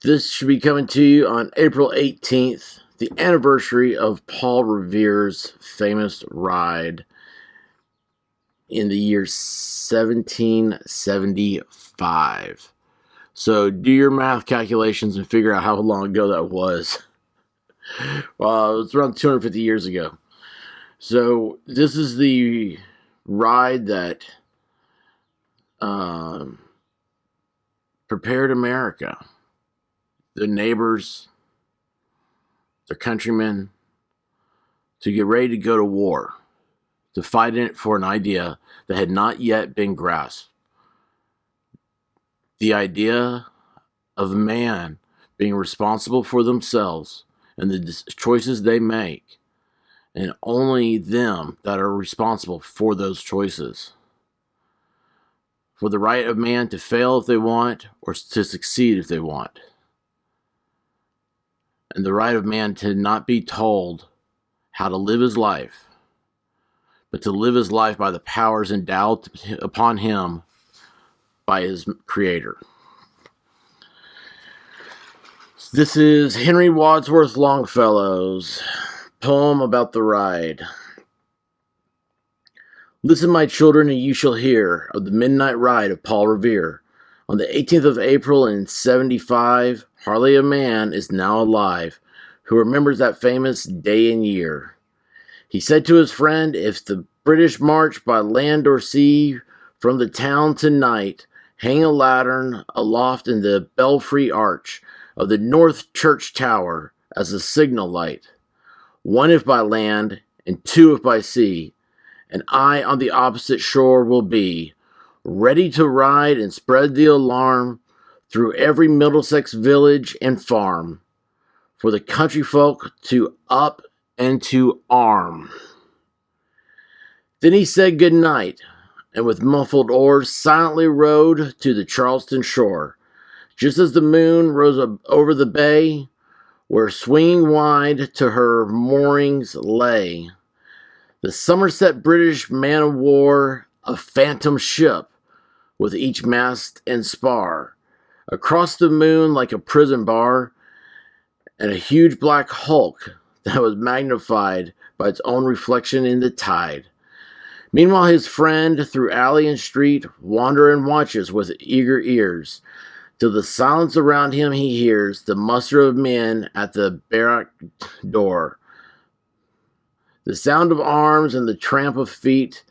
This should be coming to you on April 18th, the anniversary of Paul Revere's famous ride in the year 1775. So do your math calculations and figure out how long ago that was. Well, it was around 250 years ago. So this is the ride that prepared America, their neighbors, their countrymen, to get ready to go to war, to fight in it for an idea that had not yet been grasped. The idea of man being responsible for themselves and the choices they make, and only them that are responsible for those choices. For the right of man to fail if they want, or to succeed if they want. And the right of man to not be told how to live his life, but to live his life by the powers endowed upon him by his Creator. This is Henry Wadsworth Longfellow's poem about the ride. Listen, my children, and you shall hear of the midnight ride of Paul Revere. On the 18th of April in 75, hardly a man is now alive who remembers that famous day and year. He said to his friend, if the British march by land or sea from the town tonight, hang a lantern aloft in the belfry arch of the North Church Tower as a signal light. One if by land, and two if by sea, and I on the opposite shore will be, ready to ride and spread the alarm through every Middlesex village and farm, for the country folk to up and to arm. Then he said good night, and with muffled oars silently rowed to the Charleston shore, just as the moon rose over the bay, where swinging wide to her moorings lay the Somerset British man-of-war, a phantom ship, with each mast and spar, across the moon like a prison bar, and a huge black hulk that was magnified by its own reflection in the tide. Meanwhile his friend through alley and street wander and watches with eager ears, till the silence around him he hears the muster of men at the barrack door, the sound of arms and the tramp of feet,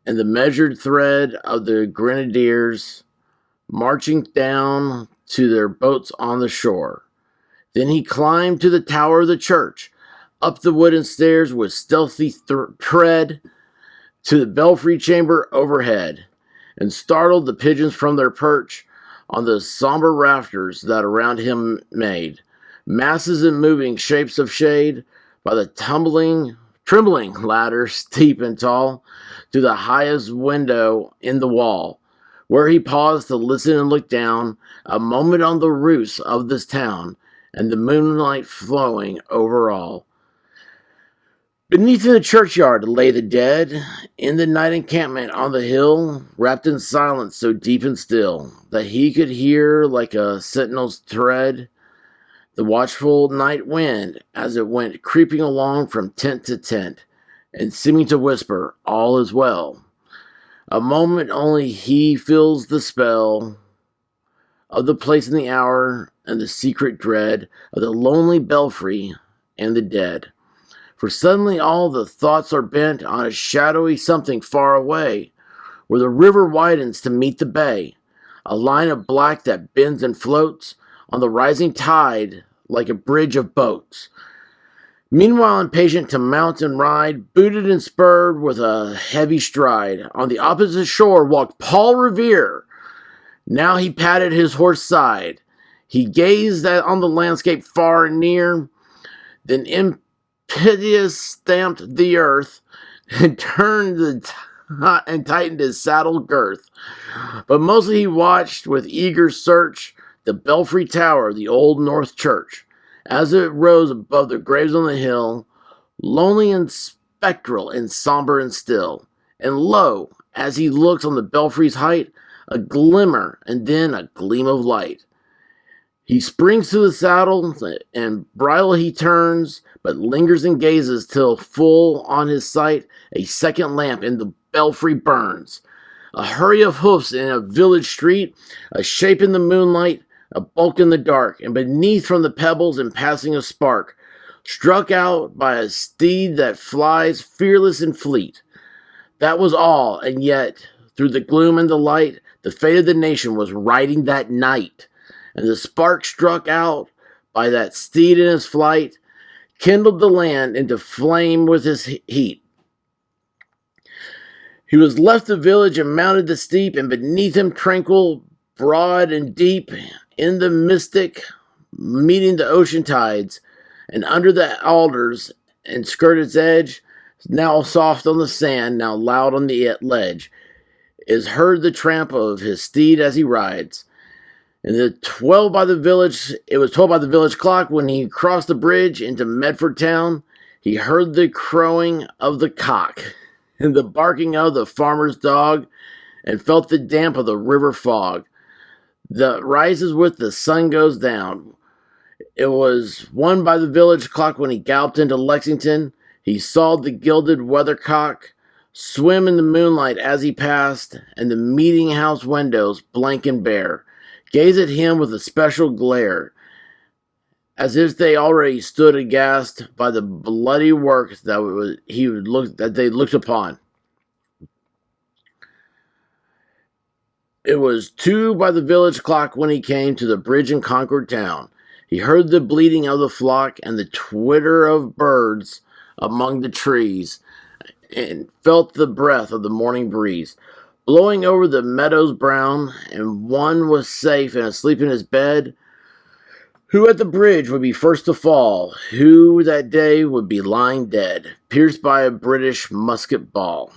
and the measured tread of the grenadiers marching down to their boats on the shore. Then he climbed to the tower of the church, up the wooden stairs with stealthy tread to the belfry chamber overhead, and startled the pigeons from their perch on the somber rafters that around him made masses and moving shapes of shade by the trembling ladder, steep and tall, to the highest window in the wall, where he paused to listen and look down a moment on the roofs of this town, and the moonlight flowing over all. Beneath the churchyard lay the dead, in the night encampment on the hill, wrapped in silence so deep and still, that he could hear like a sentinel's tread the watchful night wind as it went creeping along from tent to tent, and seeming to whisper, all is well. A moment only he feels the spell of the place and the hour, and the secret dread of the lonely belfry and the dead. For suddenly all the thoughts are bent on a shadowy something far away, where the river widens to meet the bay, a line of black that bends and floats on the rising tide like a bridge of boats. Meanwhile, impatient to mount and ride, booted and spurred with a heavy stride, on the opposite shore walked Paul Revere. Now he patted his horse's side. He gazed on the landscape far and near, then impetuous stamped the earth, and and tightened his saddle girth. But mostly he watched with eager search the belfry tower of the old North Church, as it rose above the graves on the hill, lonely and spectral and somber and still. And lo, as he looked on the belfry's height, a glimmer and then a gleam of light. He springs to the saddle, and bridle he turns, but lingers and gazes till full on his sight a second lamp in the belfry burns. A hurry of hoofs in a village street, a shape in the moonlight, a bulk in the dark, and beneath from the pebbles in passing a spark, struck out by a steed that flies fearless and fleet. That was all, and yet, through the gloom and the light, the fate of the nation was riding that night, and the spark struck out by that steed in his flight kindled the land into flame with his heat. He was left the village and mounted the steep, and beneath him tranquil, broad and deep, in the mystic, meeting the ocean tides, and under the alders and skirt its edge, now soft on the sand, now loud on the ledge, is heard the tramp of his steed as he rides. And it was 12 by the village clock when he crossed the bridge into Medford town. He heard the crowing of the cock and the barking of the farmer's dog, and felt the damp of the river fog that rises with the sun goes down. It was 1 by the village clock when he galloped into Lexington. He saw the gilded weathercock swim in the moonlight as he passed, and the meeting house windows, blank and bare, gaze at him with a special glare, as if they already stood aghast by the bloody work that they looked upon. It was 2 by the village clock when he came to the bridge in Concord town. He heard the bleating of the flock and the twitter of birds among the trees, and felt the breath of the morning breeze blowing over the meadows brown, and one was safe and asleep in his bed. Who at the bridge would be first to fall? Who that day would be lying dead, pierced by a British musket ball?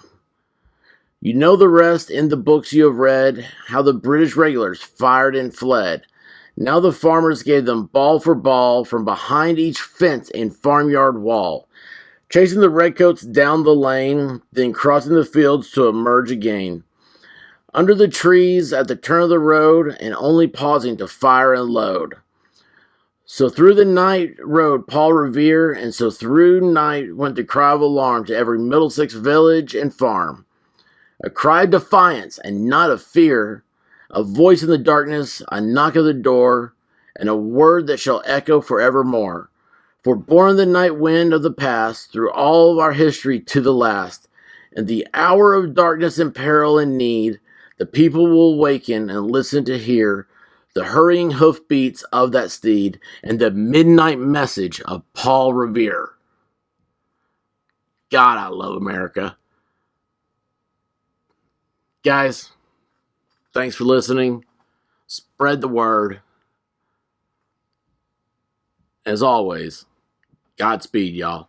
You know the rest in the books you have read, how the British regulars fired and fled. Now the farmers gave them ball for ball from behind each fence and farmyard wall, chasing the redcoats down the lane, then crossing the fields to emerge again under the trees at the turn of the road, and only pausing to fire and load. So through the night rode Paul Revere, and so through night went the cry of alarm to every Middlesex village and farm. A cry of defiance and not of fear, a voice in the darkness, a knock at the door, and a word that shall echo forevermore. For born the night wind of the past, through all of our history to the last, in the hour of darkness and peril and need, the people will waken and listen to hear the hurrying hoofbeats of that steed and the midnight message of Paul Revere. God, I love America. Guys, thanks for listening. Spread the word. As always, Godspeed, y'all.